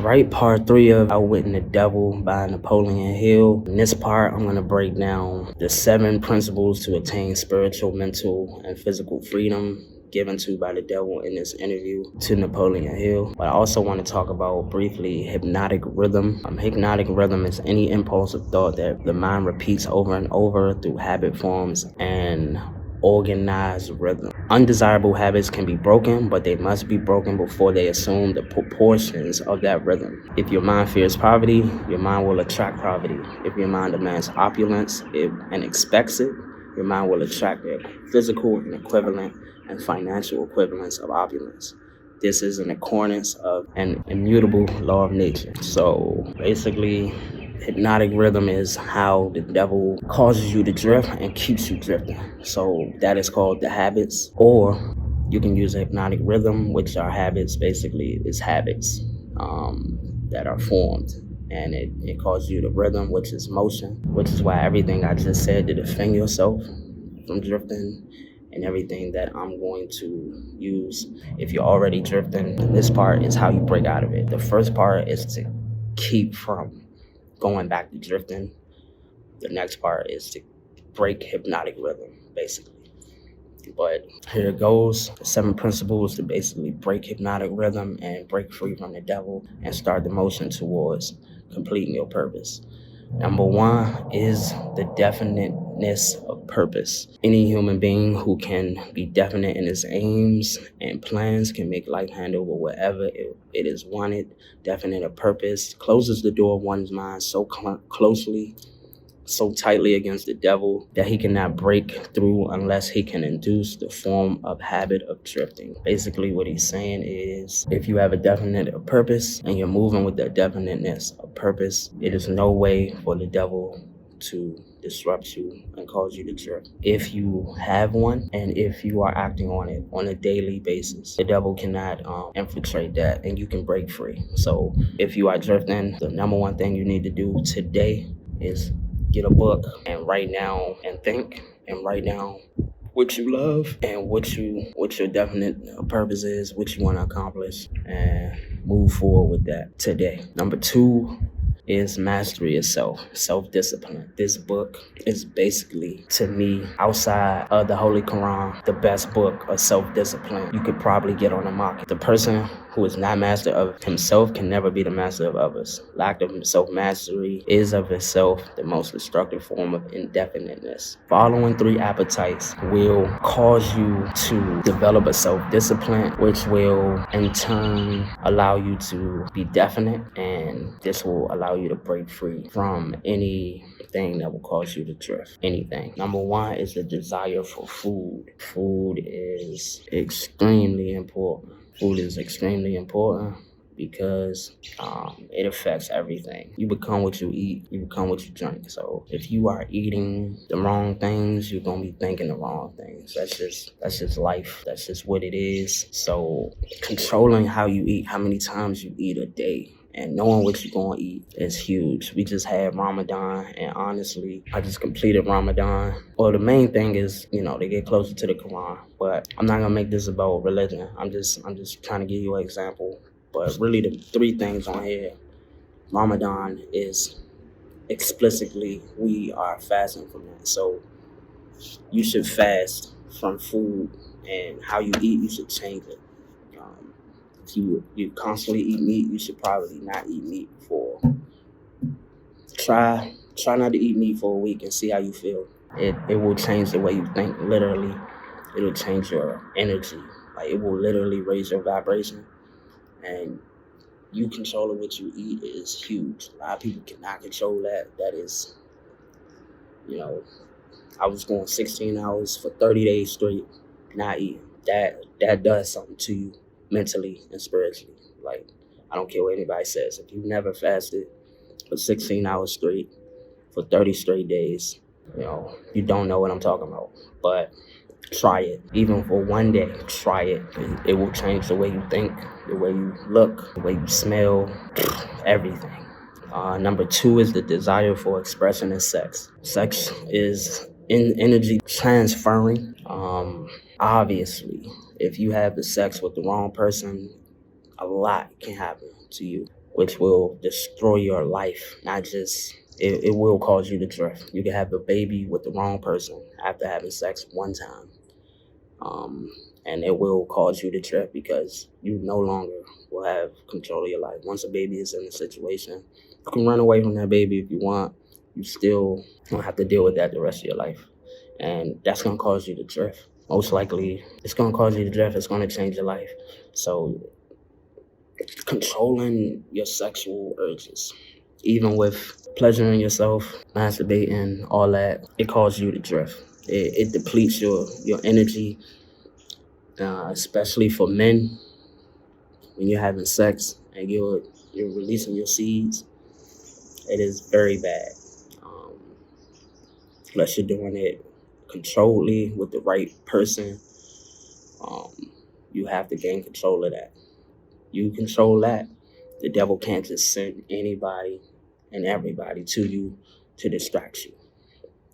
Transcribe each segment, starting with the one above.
Right, part three of Outwitting the Devil by Napoleon Hill. In this part, I'm going to break down the 7 principles to attain spiritual, mental, and physical freedom given to by the devil in this interview to Napoleon Hill. But I also want to talk about briefly hypnotic rhythm. Hypnotic rhythm is any impulse of thought that the mind repeats over and over through habit forms and organized rhythm. Undesirable habits can be broken, but they must be broken before they assume the proportions of that rhythm. If your mind fears poverty, your mind will attract poverty. If your mind demands opulence and expects it, your mind will attract the physical and equivalent and financial equivalence of opulence. This is in accordance of an immutable law of nature. So basically, hypnotic rhythm is how the devil causes you to drift and keeps you drifting. So that is called the habits, or you can use a hypnotic rhythm, which are habits. Basically, it's habits that are formed, and it causes you the rhythm, which is motion, which is why everything I just said to defend yourself from drifting and everything that I'm going to use. If you're already drifting, this part is how you break out of it. The first part is to keep from going back to drifting. The next part is to break hypnotic rhythm, basically. But here it goes. 7 principles to basically break hypnotic rhythm and break free from the devil and start the motion towards completing your purpose. Number 1 is the definiteness of purpose. Any human being who can be definite in his aims and plans can make life hand over wherever it is wanted. Definite of purpose closes the door of one's mind so closely, so tightly against the devil that he cannot break through unless he can induce the form of habit of drifting. Basically, what he's saying is, if you have a definite purpose and you're moving with that definiteness of purpose, it is no way for the devil to disrupt you and cause you to drift. If you have one and if you are acting on it on a daily basis, the devil cannot infiltrate that and you can break free. So if you are drifting, the number 1 thing you need to do today is get a book and write down and think and write down what you love and what your definite purpose is, what you want to accomplish, and move forward with that today. Number 2 is mastery itself, self-discipline. This book is basically, to me, outside of the Holy Quran, the best book of self-discipline you could probably get on the market. The person who is not master of himself can never be the master of others. Lack of self-mastery is of itself the most destructive form of indefiniteness. Following 3 appetites will cause you to develop a self-discipline, which will in turn allow you to be definite, and this will allow you to break free from anything that will cause you to drift. Anything. Number 1 is the desire for food. Food is extremely important. Food is extremely important because it affects everything. You become what you eat, you become what you drink. So if you are eating the wrong things, you're gonna be thinking the wrong things. That's just life. That's just what it is. So controlling how you eat, how many times you eat a day, and knowing what you're gonna eat is huge. We just had Ramadan, and honestly, I just completed Ramadan. Well, the main thing is, to get closer to the Quran. But I'm not gonna make this about religion. I'm just trying to give you an example. But really, the 3 things on here, Ramadan is explicitly we are fasting from that. So you should fast from food, and how you eat, you should change it. If you constantly eat meat, you should probably not eat meat for. Try not to eat meat for a week and see how you feel. It will change the way you think. Literally, it'll change your energy. Like, it will literally raise your vibration. And you controlling what you eat is huge. A lot of people cannot control that. That is, I was going 16 hours for 30 days straight, not eating. That does something to you mentally and spiritually. Like, I don't care what anybody says. If you never fasted for 16 hours straight for 30 straight days, you don't know what I'm talking about. But try it. Even for one day, try it. It will change the way you think, the way you look, the way you smell, everything. Number 2 is the desire for expression in sex. Sex is energy transferring. Obviously, if you have the sex with the wrong person, a lot can happen to you, which will destroy your life. Not just, it will cause you to drift. You can have a baby with the wrong person after having sex one time. And it will cause you to drift because you no longer will have control of your life. Once a baby is in a situation, you can run away from that baby if you want. You still don't have to deal with that the rest of your life. And that's going to cause you to drift. Most likely, it's going to cause you to drift. It's going to change your life. So controlling your sexual urges, even with pleasuring yourself, masturbating, all that, it causes you to drift. It depletes your energy, especially for men. When you're having sex and you're releasing your seeds, it is very bad. Unless you're doing it controlledly with the right person, you have to gain control of that. You control that. The devil can't just send anybody and everybody to you to distract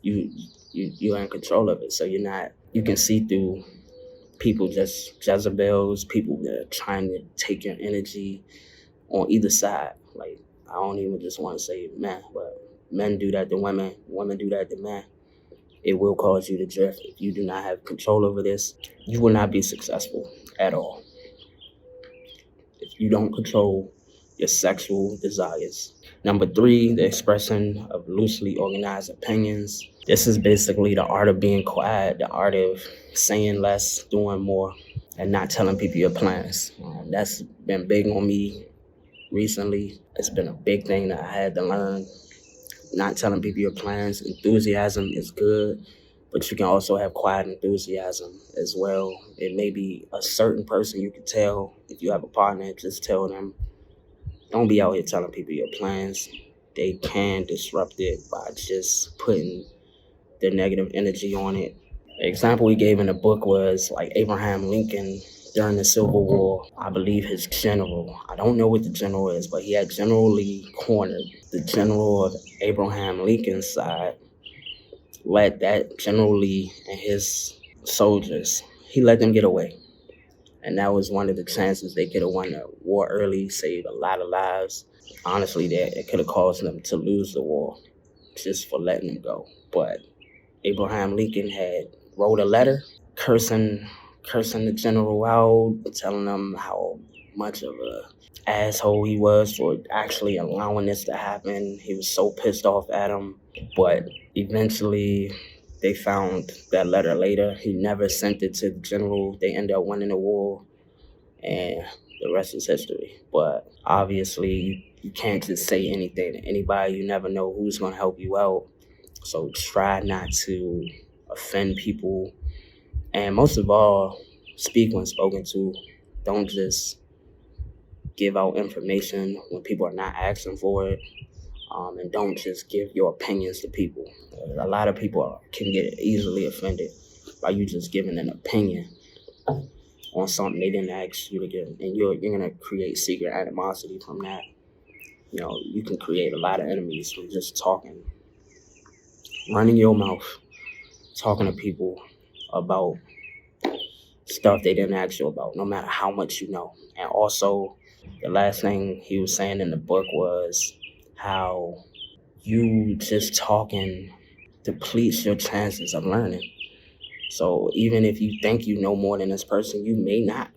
you. You're in control of it, so you can see through people, just Jezebels, people that are trying to take your energy on either side. Like, I don't even just want to say men, but men do that to women, women do that to men. It will cause you to drift. If you do not have control over this, you will not be successful at all. If you don't control your sexual desires. Number 3, the expression of loosely organized opinions. This is basically the art of being quiet, the art of saying less, doing more, and not telling people your plans. That's been big on me recently. It's been a big thing that I had to learn. Not telling people your plans. Enthusiasm is good, but you can also have quiet enthusiasm as well. It may be a certain person you can tell. If you have a partner, just tell them. Don't be out here telling people your plans. They can disrupt it by just putting their negative energy on it. The example he gave in the book was like Abraham Lincoln during the Civil War. I believe his general, I don't know what the general is, but he had General Lee cornered. The general of Abraham Lincoln's side let that General Lee and his soldiers, he let them get away. And that was one of the chances they could have won the war early, saved a lot of lives. Honestly, it could have caused them to lose the war just for letting them go. But Abraham Lincoln had wrote a letter cursing the general out, telling him how much of a asshole he was for actually allowing this to happen. He was so pissed off at him. But eventually they found that letter later. He never sent it to the general. They ended up winning the war, and the rest is history. But obviously, you can't just say anything to anybody. You never know who's going to help you out. So try not to offend people. And most of all, speak when spoken to. Don't just give out information when people are not asking for it. And don't just give your opinions to people. A lot of people can get easily offended by you just giving an opinion on something they didn't ask you to give. And you're going to create secret animosity from that. You can create a lot of enemies from just talking, running your mouth, talking to people about stuff they didn't ask you about, no matter how much you know. And also, the last thing he was saying in the book was how you just talking depletes your chances of learning. So even if you think you know more than this person, you may not.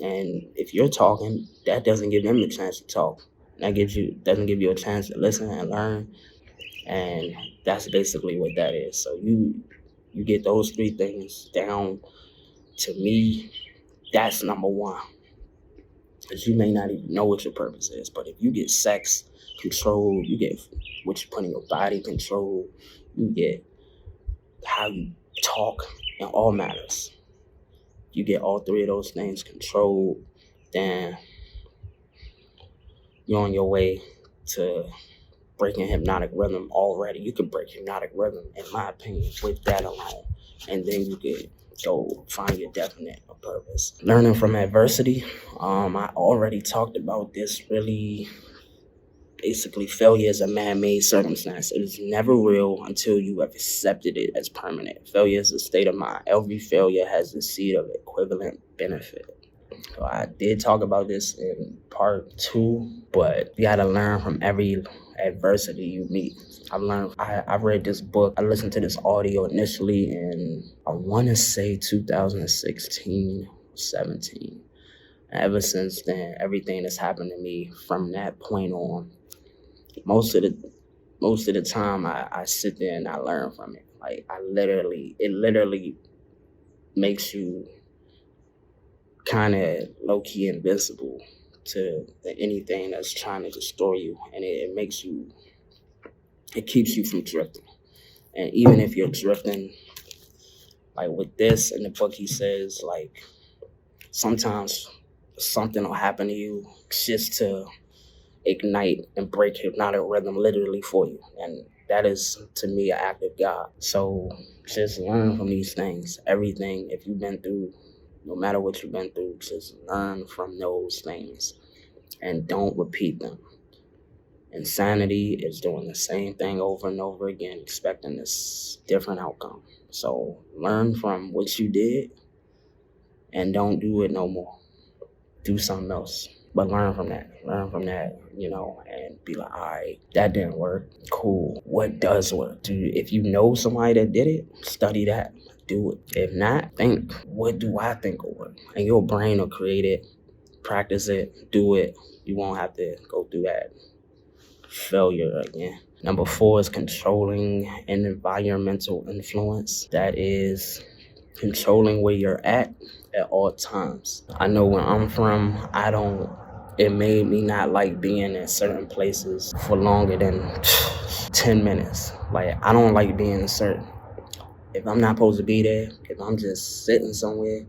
And if you're talking, that doesn't give them the chance to talk. That doesn't give you a chance to listen and learn. And that's basically what that is. So you get those 3 things down. To me, that's number 1. Because you may not even know what your purpose is. But if you get sex control, you get what you put in your body control, you get how you talk in all matters. You get all 3 of those things controlled, then you're on your way to breaking hypnotic rhythm already. You could break hypnotic rhythm, in my opinion, with that alone. And then you could go find your definite purpose. Learning from adversity. I already talked about this really Basically, failure is a man-made circumstance. It is never real until you have accepted it as permanent. Failure is a state of mind. Every failure has the seed of equivalent benefit. So I did talk about this in part 2, but you gotta learn from every adversity you meet. I read this book, I listened to this audio initially in, I wanna say 2016, 17. Ever since then, everything that's happened to me from that point on, most of the time I sit there and I learn from it. Like it literally makes you kind of low-key invincible to anything that's trying to destroy you, and it keeps you from drifting. And even if you're drifting, like with this in the book, he says, like, sometimes something will happen to you just to ignite and break hypnotic rhythm literally for you. And that is, to me, an act of God. So just learn from these things. Everything, if you've been through, no matter what you've been through, just learn from those things and don't repeat them. Insanity is doing the same thing over and over again, expecting this different outcome. So learn from what you did and don't do it no more. Do something else. But learn from that, and be like, all right, that didn't work. Cool. What does work? If you know somebody that did it, study that. Do it. If not, think, what do I think will work? And your brain will create it, practice it, do it. You won't have to go through that failure again. Number 4 is controlling an environmental influence. That is controlling where you're at all times. I know where I'm from, it made me not like being in certain places for longer than 10 minutes. Like, I don't like being certain. If I'm not supposed to be there, if I'm just sitting somewhere,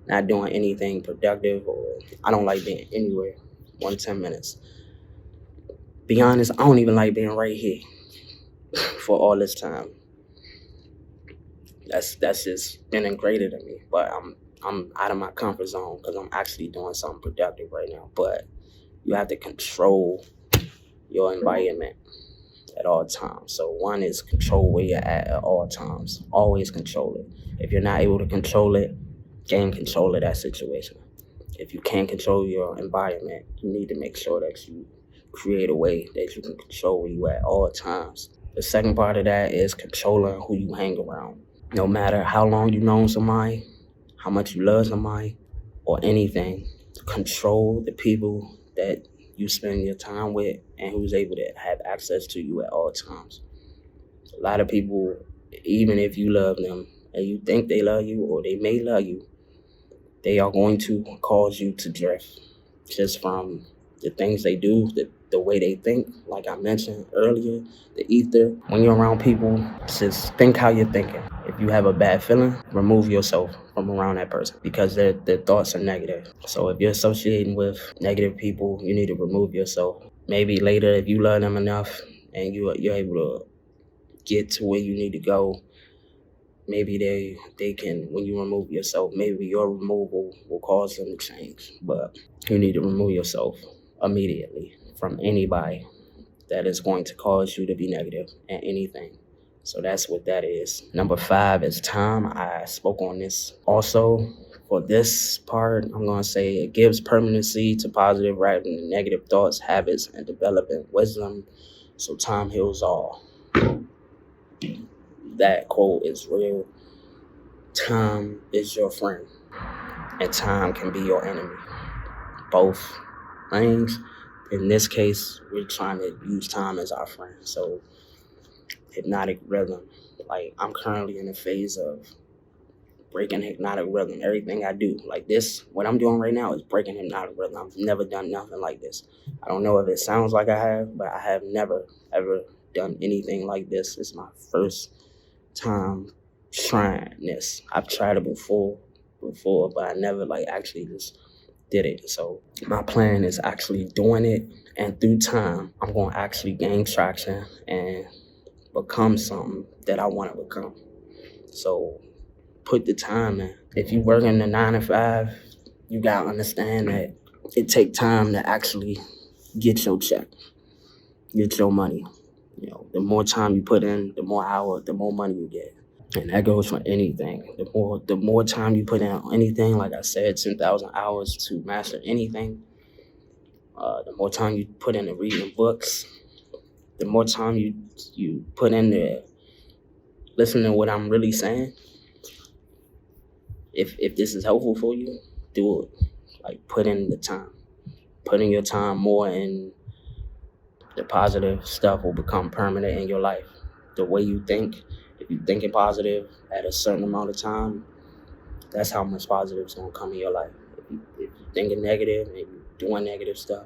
not doing anything productive, or I don't like being anywhere 10 minutes. Be honest, I don't even like being right here for all this time. That's just been ingrained in me. But I'm out of my comfort zone because I'm actually doing something productive right now. But you have to control your environment at all times. So 1 is control where you're at all times. Always control it. If you're not able to control it, gain control of that situation. If you can't control your environment, you need to make sure that you create a way that you can control where you at all times. The second part of that is controlling who you hang around. No matter how long you've known somebody, how much you love somebody, or anything, control the people that you spend your time with and who's able to have access to you at all times. A lot of people, even if you love them and you think they love you or they may love you, they are going to cause you to drift just from the things they do, the way they think. Like I mentioned earlier, the ether. When you're around people, just think how you're thinking. If you have a bad feeling, remove yourself from around that person because their thoughts are negative. So if you're associating with negative people, you need to remove yourself. Maybe later, if you love them enough and you're able to get to where you need to go, maybe they can, when you remove yourself, maybe your removal will cause them to change. But you need to remove yourself immediately from anybody that is going to cause you to be negative and anything. So that's what that is. Number 5 is time. I spoke on this also. For this part, I'm going to say it gives permanency to positive rather than negative thoughts, habits, and developing wisdom. So time heals all. That quote is real. Time is your friend, and time can be your enemy. Both things. In this case, we're trying to use time as our friend. So hypnotic rhythm. Like, I'm currently in a phase of breaking hypnotic rhythm. Everything I do, like this, what I'm doing right now is breaking hypnotic rhythm. I've never done nothing like this. I don't know if it sounds like I have, but I have never, ever done anything like this. It's my first time trying this. I've tried it before, but I never actually just did it. So my plan is actually doing it, and through time, I'm going to actually gain traction and become something that I want to become. So put the time in. If you work in the 9 to 5, you got to understand that it takes time to actually get your check. get your money. You know, the more time you put in, the more hour, the more money you get. And that goes for anything. The more time you put in on anything, like I said, 10,000 hours to master anything. The more time you put into reading books, the more time you put into listening to what I'm really saying. If this is helpful for you, do it. Like, put in the time. Putting your time more in the positive stuff will become permanent in your life. The way you think, if you thinking positive at a certain amount of time, that's how much positive is going to come in your life. If you're thinking negative and you're doing negative stuff,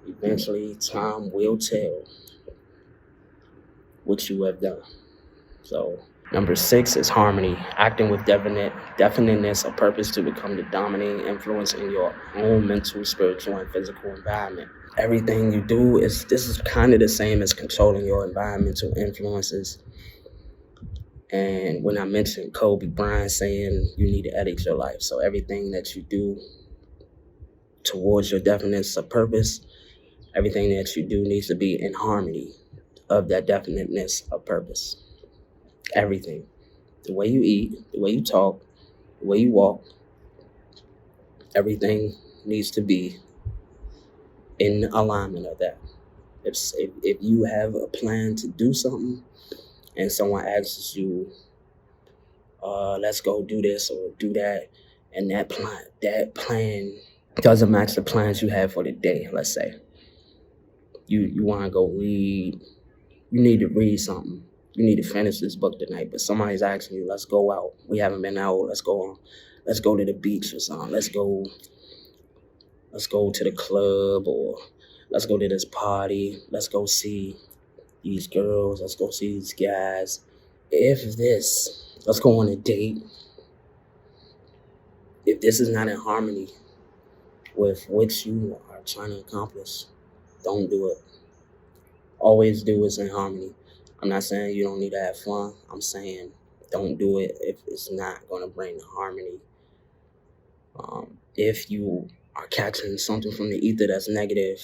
eventually time will tell what you have done. So number 6 is harmony, acting with definiteness of purpose to become the dominating influence in your own mental, spiritual, and physical environment. Everything you do this is kind of the same as controlling your environmental influences. And when I mentioned Kobe Bryant saying you need to edit your life, so everything that you do towards your definiteness of purpose, everything that you do needs to be in harmony of that definiteness of purpose. Everything. The way you eat, the way you talk, the way you walk, everything needs to be in alignment of that. If you have a plan to do something and someone asks you, let's go do this or do that, and that plan doesn't match the plans you have for the day, let's say. You want to go read, you need to read something. You need to finish this book tonight, but somebody's asking you, let's go out. We haven't been out. Let's go to the beach or something. Let's go to the club, or let's go to this party. Let's go see these girls. Let's go see these guys. Let's go on a date. If this is not in harmony with what you are trying to accomplish, don't do it. Always do what's in harmony. I'm not saying you don't need to have fun. I'm saying don't do it if it's not going to bring the harmony. If you are catching something from the ether that's negative,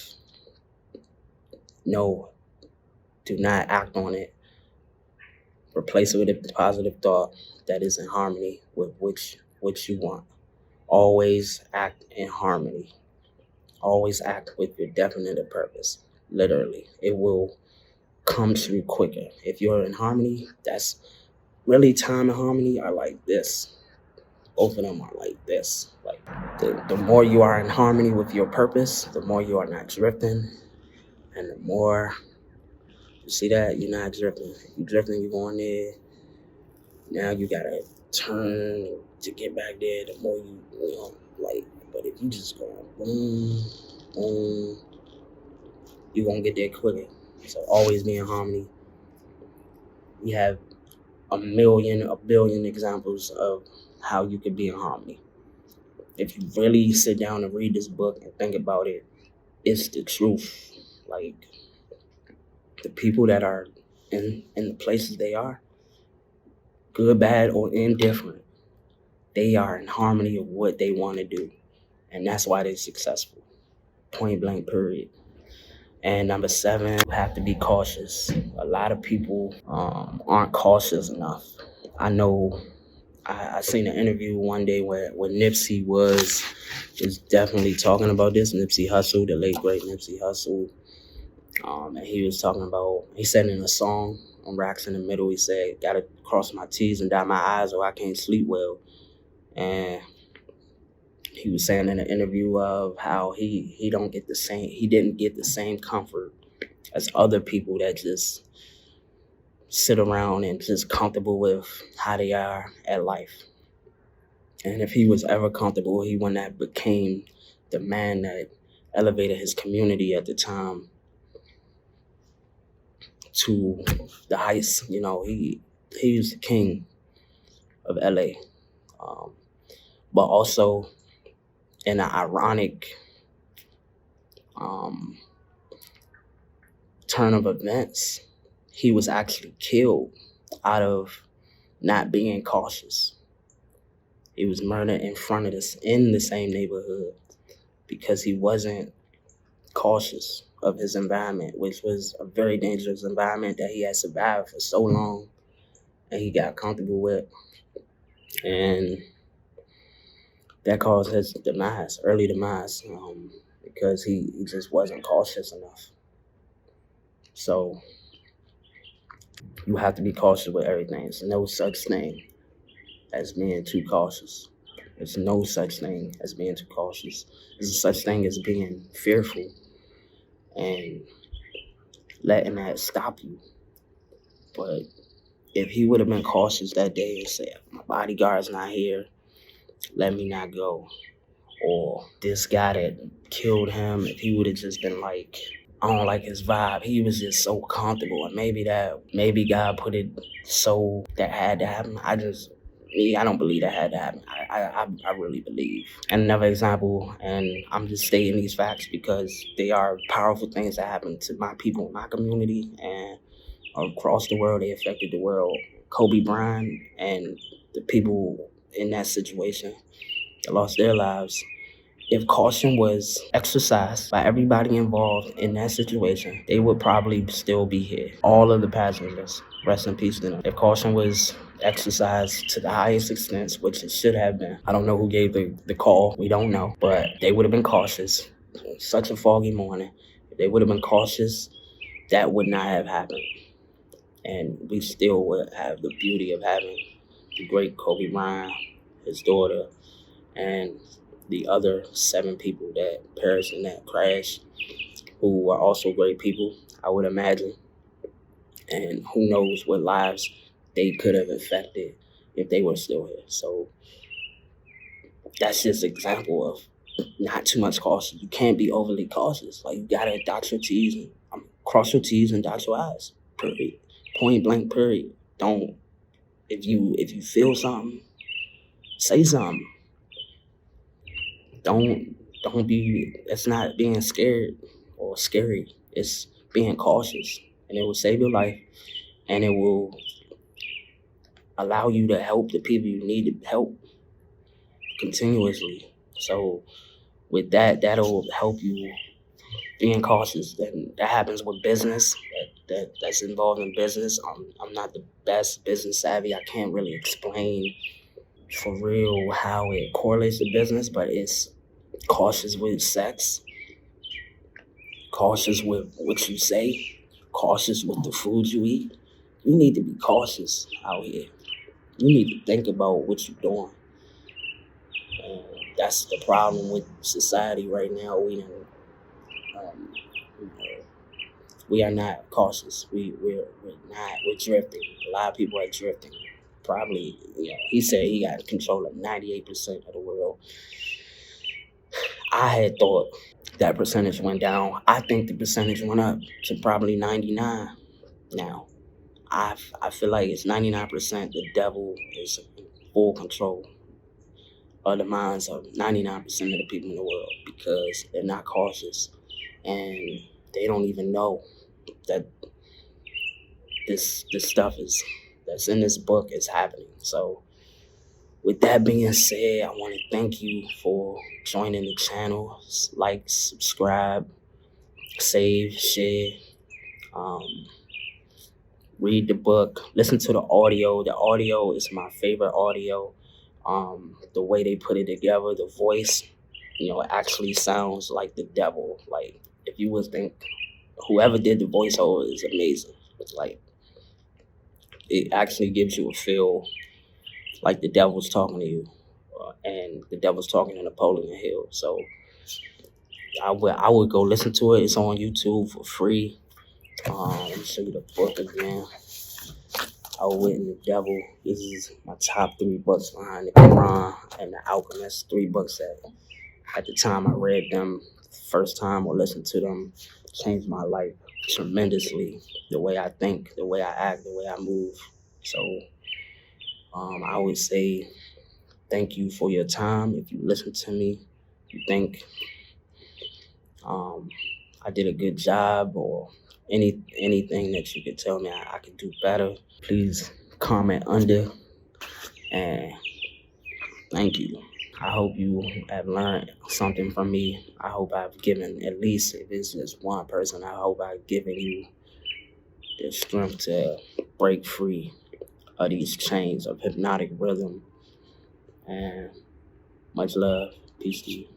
no, do not act on it. Replace it with a positive thought that is in harmony with what you want. Always act in harmony. Always act with your definite purpose. Literally, it will come to you quicker. If you're in harmony, that's really time and harmony are like this. Both of them are like this. Like the more you are in harmony with your purpose, the more you are not drifting, and the more you see that you're not drifting. You're drifting, you're going there. Now you gotta turn to get back there. The more you know, like. But if you just go boom, boom, you're gonna get there quicker. So always be in harmony. We have a billion examples of how you could be in harmony. If you really sit down and read this book and think about it, it's the truth. Like, the people that are in the places they are, good, bad, or indifferent, they are in harmony of what they want to do. And that's why they're successful. Point blank, period. And number 7, you have to be cautious. A lot of people aren't cautious enough. I know I seen an interview one day where Nipsey was definitely talking about this. Nipsey Hussle, the late great Nipsey Hussle. And he was talking about, he said in a song on Racks in the Middle, he said, gotta cross my T's and dot my I's or I can't sleep well. And he was saying in an interview of how he didn't get the same comfort as other people that just sit around and just comfortable with how they are at life. And if he was ever comfortable, he wouldn't have became the man that elevated his community at the time to the heights. You know, he was the king of LA. But also, in an ironic turn of events, he was actually killed out of not being cautious. He was murdered in front of us in the same neighborhood because he wasn't cautious. of his environment, which was a very dangerous environment that he had survived for so long and he got comfortable with. And that caused his demise, early demise, because he just wasn't cautious enough. So you have to be cautious with everything. There's no such thing as being too cautious. There's no such thing as being too cautious. There's such thing as being fearful and letting that stop you. But if he would have been cautious that day and said, my bodyguard's not here, let me not go. Or this guy that killed him, if he would have just been like, I don't like his vibe. He was just so comfortable. And maybe God put it so that had to happen. I don't believe that had to happen. I really believe. And another example, and I'm just stating these facts because they are powerful things that happened to my people in my community and across the world. They affected the world. Kobe Bryant and the people in that situation that lost their lives. If caution was exercised by everybody involved in that situation, they would probably still be here. All of the passengers, rest in peace to them. If caution was exercised to the highest extent, which it should have been. I don't know who gave the call. We don't know. But they would have been cautious. Such a foggy morning. If they would have been cautious, that would not have happened. And we still would have the beauty of having the great Kobe Bryant, his daughter, and the other 7 people that perished in that crash, who were also great people, I would imagine. And who knows what lives they could have affected if they were still here. So that's just an example of not too much caution. You can't be overly cautious. Like, you gotta dot your T's and cross your T's and dot your I's. Period. Point blank. Period. Don't. If you feel something, say something. Don't be. It's not being scared or scary. It's being cautious, and it will save your life, and it will allow you to help the people you need to help continuously. So with that, that'll help you being cautious. And that happens with business. That's involved in business. I'm not the best business savvy. I can't really explain for real how it correlates to business, but it's cautious with sex, cautious with what you say, cautious with the food you eat. You need to be cautious out here. You need to think about what you're doing. And that's the problem with society right now. We are not cautious. We're not. We're drifting. A lot of people are drifting. Probably, he said he got control of 98% of the world. I had thought that percentage went down. I think the percentage went up to probably 99 now. I feel like it's 99%. The devil is in full control of the minds of 99% of the people in the world because they're not cautious and they don't even know that this stuff that's in this book is happening. So with that being said, I want to thank you for joining the channel. Like, subscribe, save, share, read the book, listen to the audio. The audio is my favorite audio. The way they put it together, the voice, it actually sounds like the devil. Like, if you would think whoever did the voiceover is amazing. Like, it actually gives you a feel like the devil's talking to you, and the devil's talking to Napoleon Hill. So I would go listen to it. It's on YouTube for free. Let me show you the book again. Outwitting the Devil. This is my top 3 books behind the Quran and The Alchemist. 3 books that at the time I read them first time or listened to them changed my life tremendously. The way I think, the way I act, the way I move. So I would say thank you for your time. If you listen to me, you think I did a good job or anything that you could tell me I could do better, please comment under, and thank you. I hope you have learned something from me. I hope I've given, at least if it's just one person, I hope I've given you the strength to break free of these chains of hypnotic rhythm. And much love. Peace to you.